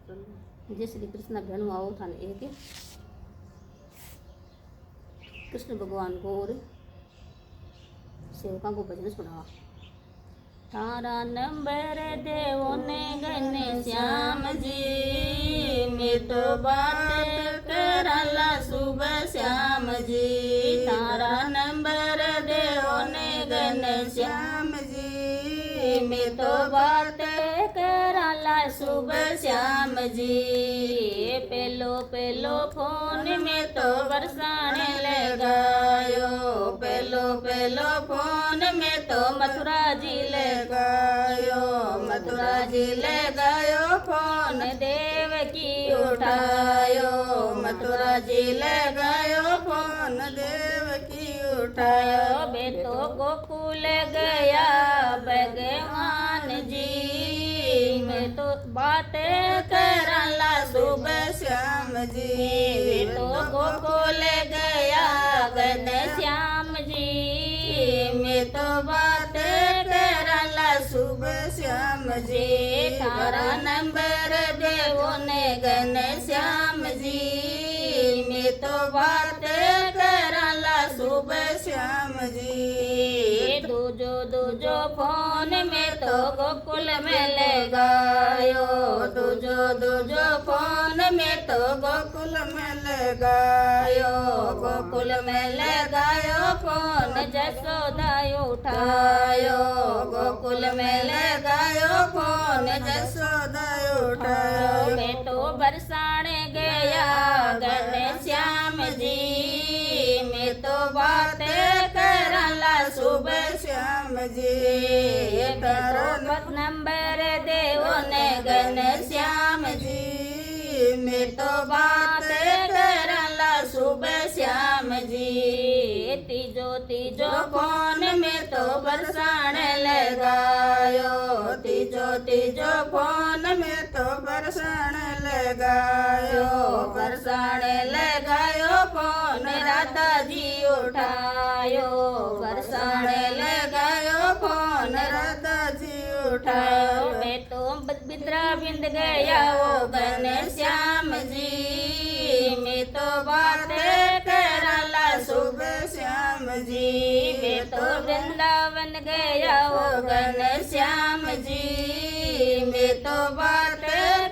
जय श्री कृष्ण भेणु आओ थाने एक कृष्ण भगवान को और सेवकों को भजन सुनावा। थारा नंबर देवो ने गने श्याम जी, मैं तो बात करला सुबह श्याम जी। थारा नंबर देवो ने गने श्याम जी, मैं तो बात करला सुबह श्याम जी। पेलो पेलो फोन में तो बरसाने लगायो, पेलो पेलो फोन में तो मथुरा जी ले गयो, मथुरा जी ले गयो फोन देव की उठायो, मथुरा जी ले गयो फोन देव की उठायो। बेटो गोकुल गया भगवान जी, मैं तो बात करला सुबह श्याम जी। बेटो गोकुल गया गन श्याम जी, मैं तो बात करला सुबह श्याम जी। थारा नंबर देवो ने गन श्याम जी, मैं तो बात करला सुबह श्याम जी। दूजो दूजो फोन में तो गोकुल में ले गयो, दूजो दूजो फोन में तो गोकुल में ले गयो, गोकुल में ले गयो फोन जसोदा उठायो, गोकुल में ले गयो फोन जसोदा उठायो। बेटो बरसाने गया गन श्याम जी, मैं तो बात करला सुबह श्याम जी। तारो नंबर देवो ने गन श्याम जी, मैं तो बात करला सुबह श्याम जी। तीजो तीजो फोन में तो बरसाने लगायो, तीजो तीजो फोन में तो बरसाने लगायो, बरसाने लगायो फोन राधा जी उठायो, बरसाने लगायो फोन राधा जी उठायो। मैं तो बिद्रा बिंद गया वो गन श्याम जी, मैं तो बात करला सुबह श्याम जी। मैं तो वृंदावन गया वो गन श्याम जी, मैं तो बात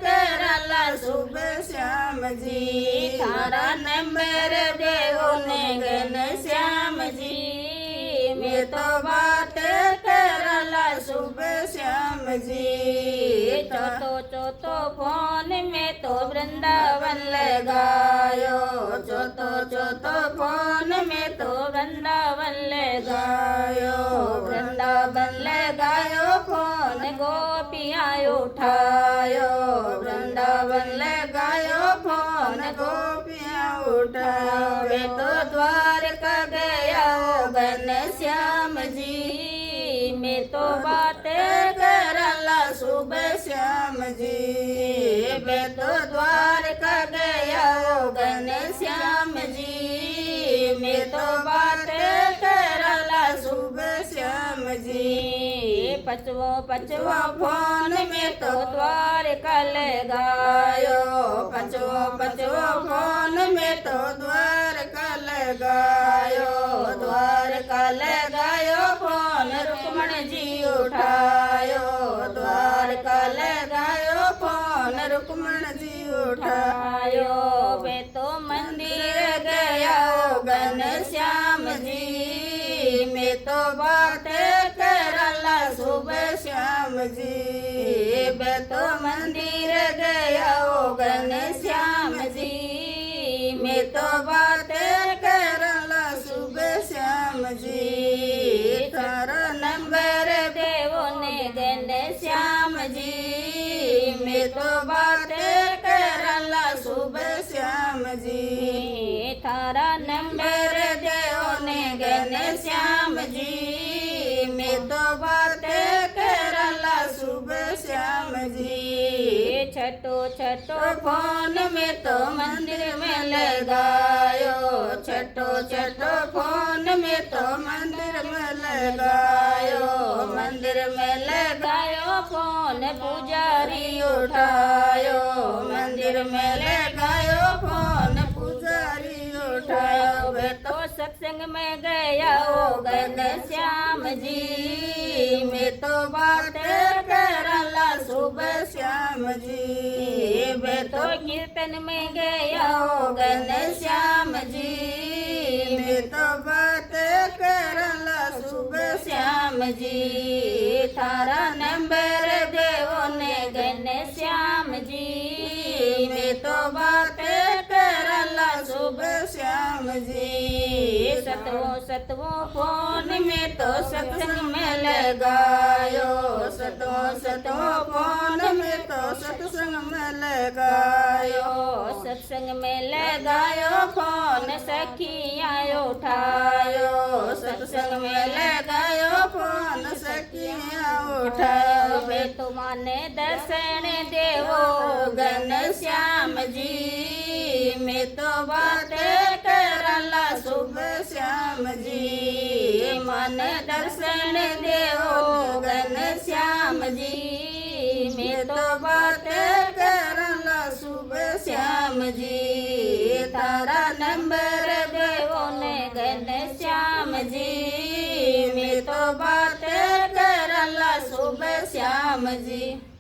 करला सुबह श्याम जी। थारा नंबर देवो ने गन श्याम जी, मैं तो बात करला सुबह श्याम जी। चौथो चौथो फोन में तो वृंदावन लगायो, चौथो चौथो फोन में तो वृंदावन लगायो, वृंदावन लगायो फोन गोपियाँ उठायो, वृंदावन लगायो फोन गोपियाँ उठायो। वे तो द्वारका गया गन श्याम जी, मैं तो बात करला सुबह श्याम जी। वे तो द्वारका गया गन श्याम जी, मैं तो बात करला सुबह श्याम जी। पचवो पचवो फोन में तो द्वारका लगायो, पचवो पचवो फोन में तो द्वारका लगायो, द्वारका लगायो फोन रुक्मण जी उठायो, द्वारका लगायो फोन रुक्मण जी उठायो। वे तो मंदिर गया गन श्याम जी, मैं तो बात करला सुबह श्याम जी। वे तो मंदिर गया गन श्याम जी, मैं तो बात करला सुबह श्याम जी। थारा नंबर देवो ने गन श्याम जी, मैं तो बात करला सुबह श्याम जी। थारा नंबर देवो ने गन श्याम जी, मैं तो बात करला सुबह श्याम जी। छठो छठो फोन में तो मंदिर में लगायो, छठो छठो फोन में तो मंदिर में लगायो, मंदिर में लगायो फोन पुजारी उठायो, नंबर में लगायो फोन पुजारी उठायो वे तो सत्संग में गया हो गन श्याम जी मैं तो बात करला सुबह श्याम जी वे तो कीर्तन में गया हो गन श्याम जी मैं तो बात करला सुबह श्याम जी थारा नंबर देवो ने गन श्याम जी मैं तो बात करला सुबह श्याम जी सतवो फोन में तो सत्संग में लगायो सतवो फोन में तो सत्संग में लगायो सत्संग में लगायो फोन सखिया उठायो सत्संग में लगायो फोन सखिया उठायो वे तो माने दर्शन देवो गन श्याम जी मैं तो बात करला सुबह श्याम जी मन दर्शन देवो गन श्याम जी मैं तो बात करला सुबह श्याम जी तारा नंबर देवो ने गन श्याम जी मैं तो बात करला सुबह श्याम जी।